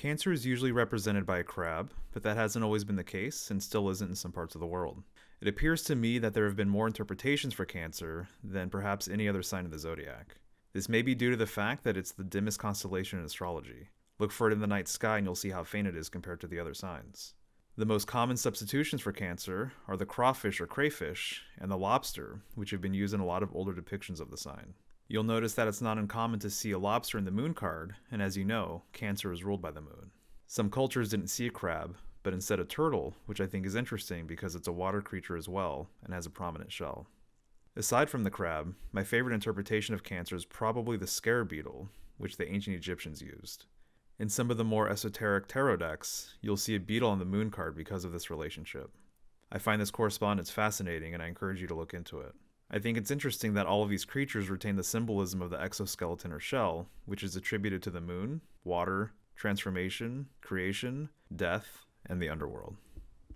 Cancer is usually represented by a crab, but that hasn't always been the case and still isn't in some parts of the world. It appears to me that there have been more interpretations for Cancer than perhaps any other sign of the zodiac. This may be due to the fact that it's the dimmest constellation in astrology. Look for it in the night sky and you'll see how faint it is compared to the other signs. The most common substitutions for Cancer are the crawfish or crayfish and the lobster, which have been used in a lot of older depictions of the sign. You'll notice that it's not uncommon to see a lobster in the moon card, and as you know, Cancer is ruled by the moon. Some cultures didn't see a crab, but instead a turtle, which I think is interesting because it's a water creature as well and has a prominent shell. Aside from the crab, my favorite interpretation of Cancer is probably the scarab beetle, which the ancient Egyptians used. In some of the more esoteric tarot decks, you'll see a beetle on the moon card because of this relationship. I find this correspondence fascinating and I encourage you to look into it. I think it's interesting that all of these creatures retain the symbolism of the exoskeleton or shell, which is attributed to the moon, water, transformation, creation, death, and the underworld.